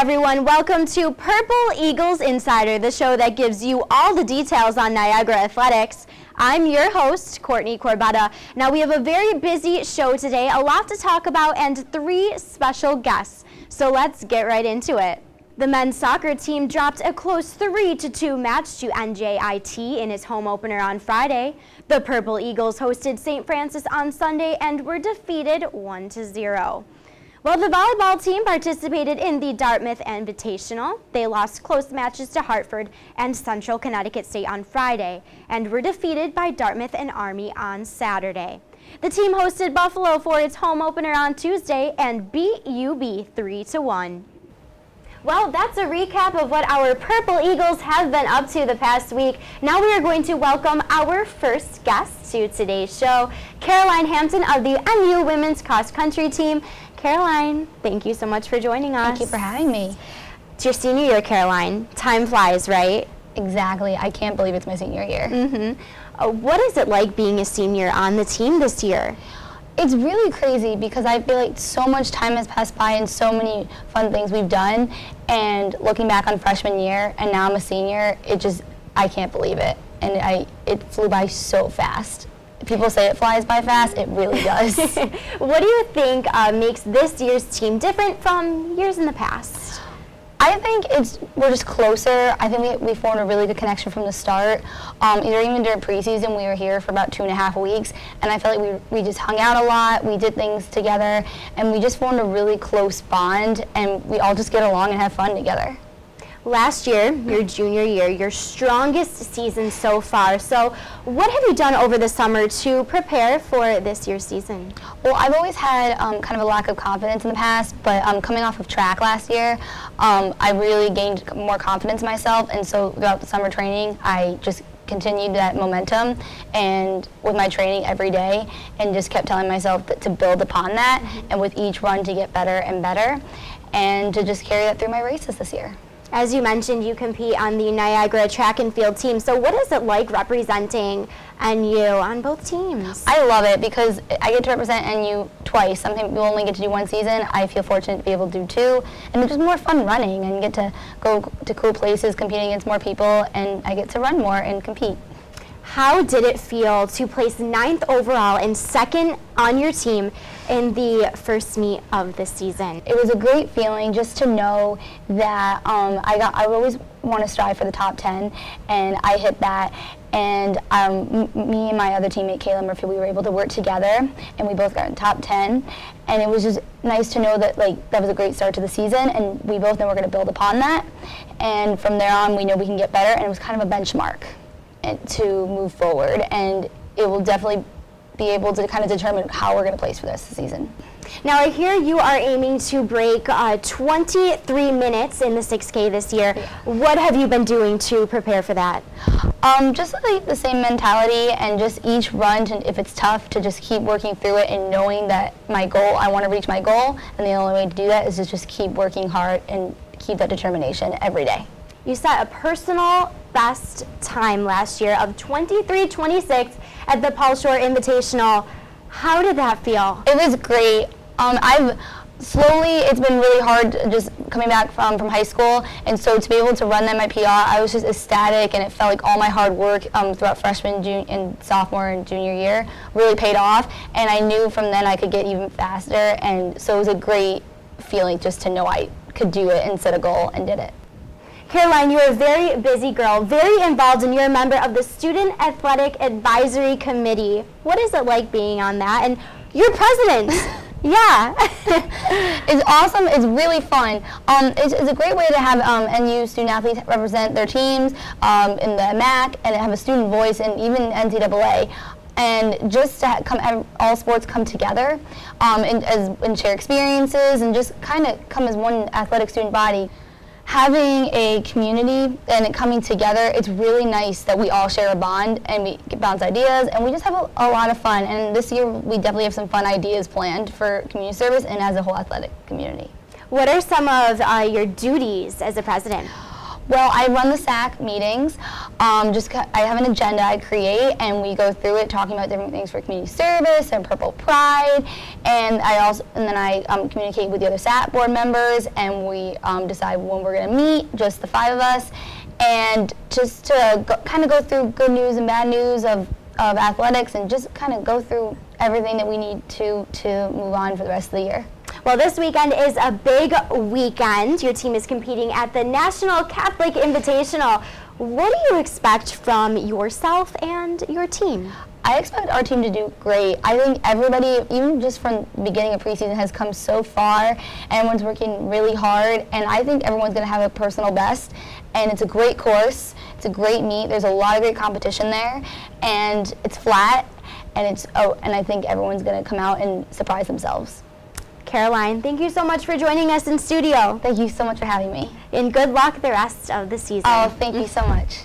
everyone. Welcome to Purple Eagles Insider, the show that gives you all the details on Niagara athletics. I'm your host, Courtney Corbetta. Now, we have a very busy show today, a lot to talk about, and 3 special guests. So let's get right into it. The men's soccer team dropped a close 3-2 match to NJIT in its home opener on Friday. The Purple Eagles hosted St. Francis on Sunday and were defeated 1-0. Well, the volleyball team participated in the Dartmouth Invitational. They lost close matches to Hartford and Central Connecticut State on Friday and were defeated by Dartmouth and Army on Saturday. The team hosted Buffalo for its home opener on Tuesday and beat UB 3-1. Well, that's a recap of what our Purple Eagles have been up to the past week. Now we are going to welcome our first guest to today's show, Caroline Hampton of the NU Women's Cross Country Team. Caroline, thank you so much for joining us. Thank you for having me. It's your senior year, Caroline. Time flies, right? Exactly. I can't believe it's my senior year. What is it like being a senior on the team this year? It's really crazy because I feel like so much time has passed by and so many fun things we've done. And looking back on freshman year and now I'm a senior, I can't believe it. And it flew by so fast. People say it flies by fast, it really does. What do you think makes this year's team different from years in the past? I think we're just closer. I think we formed a really good connection from the start. Even during preseason, we were here for about 2.5 weeks, and I felt like we just hung out a lot, we did things together, and we just formed a really close bond, and we all just get along and have fun together. Last year, your junior year, your strongest season so far. So what have you done over the summer to prepare for this year's season? Well, I've always had kind of a lack of confidence in the past, but coming off of track last year, I really gained more confidence in myself, and so throughout the summer training, I just continued that momentum and with my training every day and just kept telling myself to build upon that and with each run to get better and better and to just carry that through my races this year. As you mentioned, you compete on the Niagara track and field team. So what is it like representing NU on both teams? I love it because I get to represent NU twice. Some people only get to do one season. I feel fortunate to be able to do 2. And it's just more fun running and get to go to cool places, competing against more people, and I get to run more and compete. How did it feel to place 9th overall and 2nd on your team in the first meet of the season? It was a great feeling just to know that I always want to strive for the top 10, and I hit that. And me and my other teammate, Kayla Murphy, we were able to work together, and we both got in top 10. And it was just nice to know that that was a great start to the season, and we both know we're going to build upon that. And from there on, we know we can get better, and it was kind of a benchmark to move forward, and it will definitely be able to kind of determine how we're going to place for this season. Now, I hear you are aiming to break 23 minutes in the 6K this year. Yeah. What have you been doing to prepare for that? Just like the same mentality and just each run, if it's tough, to just keep working through it and knowing that my goal, I want to reach my goal, and the only way to do that is to just keep working hard and keep that determination every day. You set a personal best time last year of 23:26 at the Paul Shore Invitational. How did that feel? It was great. It's been really hard just coming back from high school, and so to be able to run that my PR, I was just ecstatic, and it felt like all my hard work throughout freshman, and sophomore, and junior year really paid off, and I knew from then I could get even faster, and so it was a great feeling just to know I could do it and set a goal and did it. Caroline, you're a very busy girl, very involved, and you're a member of the Student Athletic Advisory Committee. What is it like being on that? And you're president. Yeah. It's awesome. It's really fun. It's a great way to have NU student athletes represent their teams in the MAC and have a student voice, and even NCAA. And just to all sports come together and share experiences and just kind of come as one athletic student body. Having a community and it coming together, it's really nice that we all share a bond and we bounce ideas, and we just have a lot of fun. And this year we definitely have some fun ideas planned for community service and as a whole athletic community. What are some of your duties as a president? Well, I run the SAC meetings. I have an agenda I create, and we go through it, talking about different things for community service and Purple Pride. And then I communicate with the other SAC board members, and we decide when we're going to meet, just the 5 of us, and just to kind of go through good news and bad news of athletics, and just kind of go through everything that we need to move on for the rest of the year. Well, this weekend is a big weekend. Your team is competing at the National Catholic Invitational. What do you expect from yourself and your team? I expect our team to do great. I think everybody, even just from the beginning of preseason, has come so far. Everyone's working really hard, and I think everyone's going to have a personal best. And it's a great course. It's a great meet. There's a lot of great competition there, and it's flat. And I think everyone's going to come out and surprise themselves. Caroline, thank you so much for joining us in studio. Thank you so much for having me. And good luck the rest of the season. Oh, thank you so much.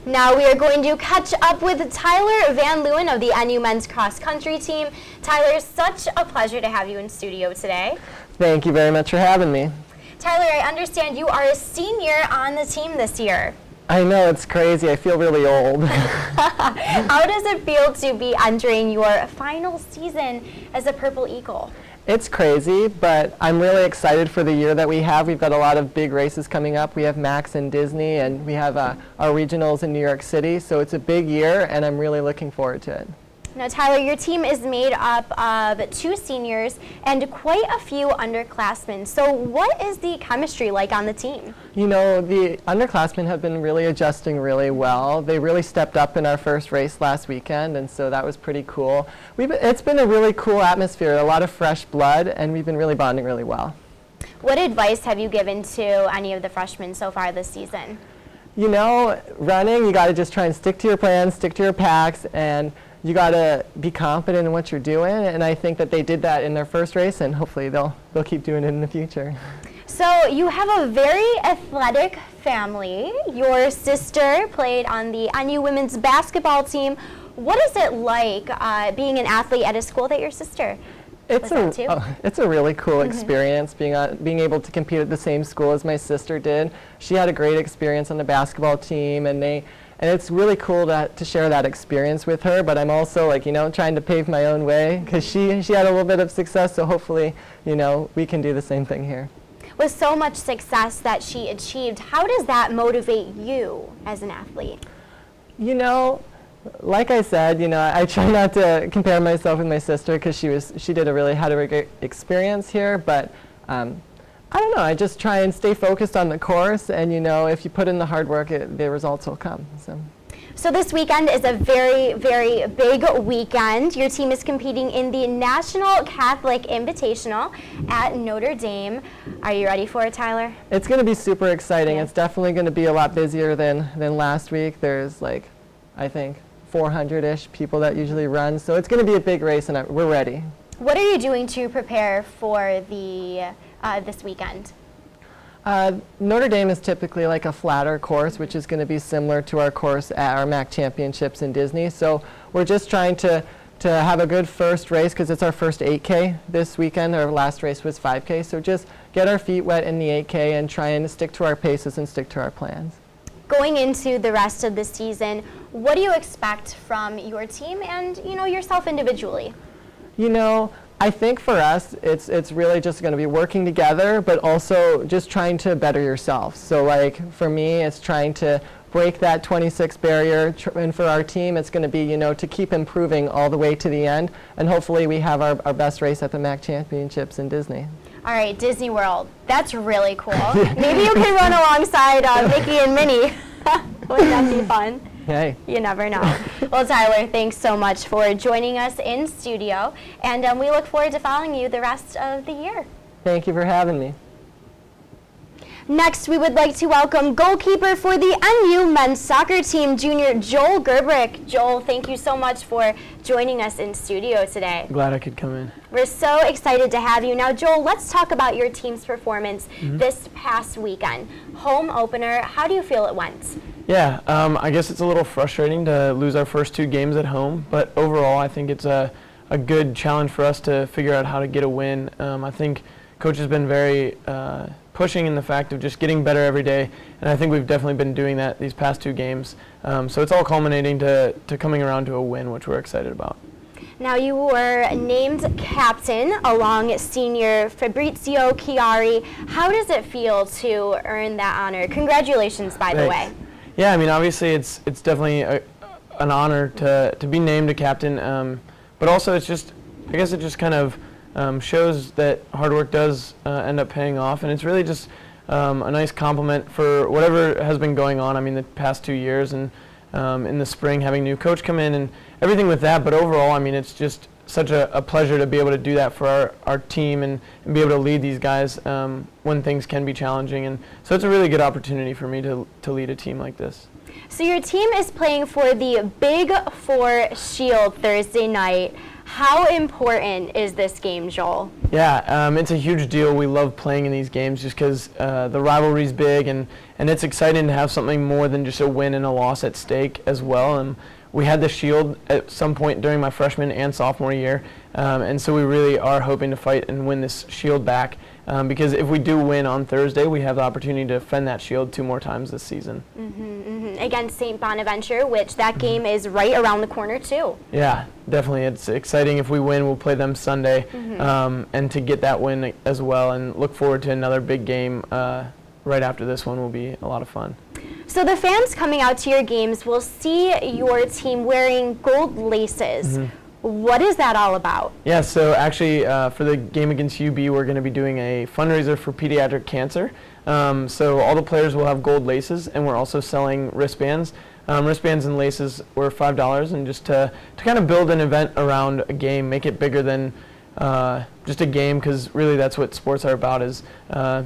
Now we are going to catch up with Tyler Van Leeuwen of the NU Men's Cross Country team. Tyler, such a pleasure to have you in studio today. Thank you very much for having me. Tyler, I understand you are a senior on the team this year. I know, it's crazy. I feel really old. How does it feel to be entering your final season as a Purple Eagle? It's crazy, but I'm really excited for the year that we have. We've got a lot of big races coming up. We have Max and Disney, and we have our regionals in New York City, so it's a big year, and I'm really looking forward to it. Now, Tyler, your team is made up of 2 seniors and quite a few underclassmen. So what is the chemistry like on the team? You know, the underclassmen have been really adjusting really well. They really stepped up in our first race last weekend, and so that was pretty cool. It's been a really cool atmosphere, a lot of fresh blood, and we've been really bonding really well. What advice have you given to any of the freshmen so far this season? You know, running, you got to just try and stick to your plans, stick to your packs, and you got to be confident in what you're doing, and I think that they did that in their first race, and hopefully they'll keep doing it in the future. So you have a very athletic family. Your sister played on the NU women's basketball team. What is it like being an athlete at a school that your sister was at too? It's a really cool experience being able to compete at the same school as my sister did. She had a great experience on the basketball team, and it's really cool to share that experience with her, but I'm also trying to pave my own way because she had a little bit of success, so hopefully, we can do the same thing here. With so much success that she achieved, how does that motivate you as an athlete? You know, like I said, I try not to compare myself with my sister because she had a great experience here, but I don't know, I just try and stay focused on the course, and if you put in the hard work, the results will come. So this weekend is a very, very big weekend. Your team is competing in the National Catholic Invitational at Notre Dame. Are you ready for it, Tyler? It's going to be super exciting. Yeah. It's definitely going to be a lot busier than last week. There's I think 400-ish people that usually run, so it's going to be a big race, and we're ready. What are you doing to prepare for this weekend? Notre Dame is typically a flatter course, which is going to be similar to our course at our MAC championships in Disney. So we're just trying to have a good first race because it's our first 8K this weekend. Our last race was 5K. So just get our feet wet in the 8K and try and stick to our paces and stick to our plans. Going into the rest of the season, what do you expect from your team and yourself individually? I think for us, it's really just going to be working together, but also just trying to better yourself. So for me, it's trying to break that 26 barrier, and for our team, it's going to be, to keep improving all the way to the end, and hopefully we have our best race at the MAC championships in Disney. All right, Disney World. That's really cool. Maybe you can run alongside Mickey and Minnie. Wouldn't that be fun? Hey. You never know. Well, Tyler, thanks so much for joining us in studio, and we look forward to following you the rest of the year. Thank you for having me. Next, we would like to welcome goalkeeper for the NU men's soccer team, junior Joel Gerberich. Joel, thank you so much for joining us in studio today. Glad I could come in. We're so excited to have you. Now, Joel, let's talk about your team's performance this past weekend. Home opener, how do you feel it went? Yeah, I guess it's a little frustrating to lose our first 2 games at home, but overall I think it's a good challenge for us to figure out how to get a win. I think Coach has been very pushing in the fact of just getting better every day, and I think we've definitely been doing that these past 2 games. So it's all culminating to coming around to a win, which we're excited about. Now you were named captain along senior Fabrizio Chiari. How does it feel to earn that honor? Congratulations, by the way. Yeah, I mean, obviously it's definitely an honor to be named a captain, but also I guess it just kind of shows that hard work does end up paying off, and it's really just a nice compliment for whatever has been going on. I mean, the past 2 years, and in the spring having a new coach come in and everything with that. But overall, I mean, it's just such a pleasure to be able to do that for our team and be able to lead these guys when things can be challenging. And so it's a really good opportunity for me to lead a team like this. So your team is playing for the Big Four Shield Thursday night. How important is this game, Joel? Yeah, it's a huge deal. We love playing in these games just because the rivalry's big, and it's exciting to have something more than just a win and a loss at stake as well. And we had the Shield at some point during my freshman and sophomore year, and so we really are hoping to fight and win this Shield back, because if we do win on Thursday, we have the opportunity to defend that Shield 2 more times this season. Against St. Bonaventure, which that game is right around the corner too. Yeah, definitely. It's exciting. If we win, we'll play them Sunday, and to get that win as well, and look forward to another big game right after this one will be a lot of fun. So the fans coming out to your games will see your team wearing gold laces. What is that all about? Yeah, so actually for the game against UB, we're going to be doing a fundraiser for pediatric cancer. So all the players will have gold laces, and we're also selling wristbands. Wristbands and laces were $5, and just to kind of build an event around a game, make it bigger than just a game, because really that's what sports are about, is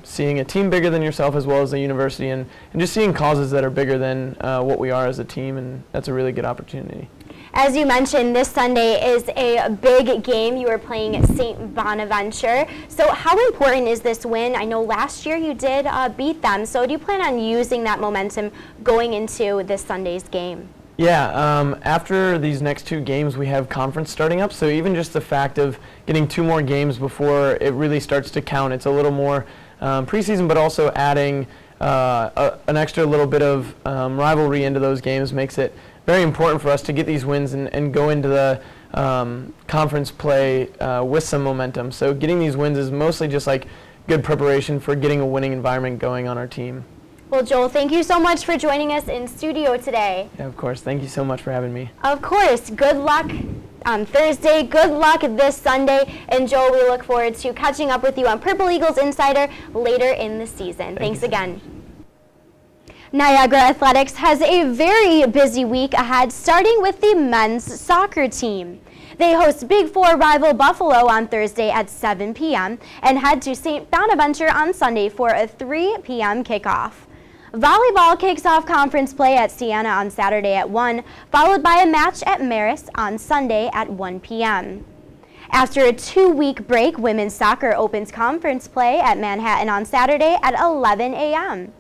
seeing a team bigger than yourself as well as the university, and just seeing causes that are bigger than what we are as a team, and that's a really good opportunity. As you mentioned, this Sunday is a big game. You are playing at St. Bonaventure. So how important is this win? I know last year you did beat them. So do you plan on using that momentum going into this Sunday's game? Yeah, after these next 2 games, we have conference starting up. So even just the fact of getting 2 more games before it really starts to count, it's a little more preseason, but also adding an extra little bit of rivalry into those games makes it very important for us to get these wins and go into the conference play with some momentum. So getting these wins is mostly just like good preparation for getting a winning environment going on our team. Well, Joel, thank you so much for joining us in studio today. Yeah, of course. Thank you so much for having me. Of course. Good luck on Thursday. Good luck this Sunday. And Joel, we look forward to catching up with you on Purple Eagles Insider later in the season. Thanks again. Niagara Athletics has a very busy week ahead, starting with the men's soccer team. They host Big Four rival Buffalo on Thursday at 7 p.m. and head to St. Bonaventure on Sunday for a 3 p.m. kickoff. Volleyball kicks off conference play at Siena on Saturday at 1, followed by a match at Marist on Sunday at 1 p.m. After a 2-week break, women's soccer opens conference play at Manhattan on Saturday at 11 a.m.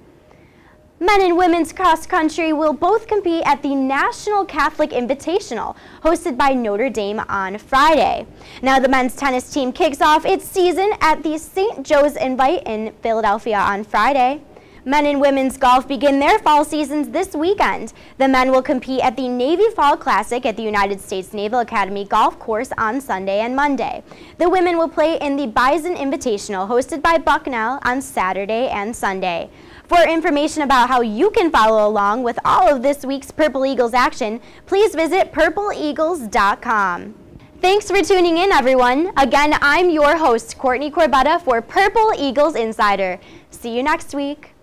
Men and women's cross country will both compete at the National Catholic Invitational, hosted by Notre Dame on Friday. Now the men's tennis team kicks off its season at the St. Joe's Invite in Philadelphia on Friday. Men and women's golf begin their fall seasons this weekend. The men will compete at the Navy Fall Classic at the United States Naval Academy Golf Course on Sunday and Monday. The women will play in the Bison Invitational, hosted by Bucknell on Saturday and Sunday. For information about how you can follow along with all of this week's Purple Eagles action, please visit purpleeagles.com. Thanks for tuning in, everyone. Again, I'm your host, Courtney Corbetta for Purple Eagles Insider. See you next week.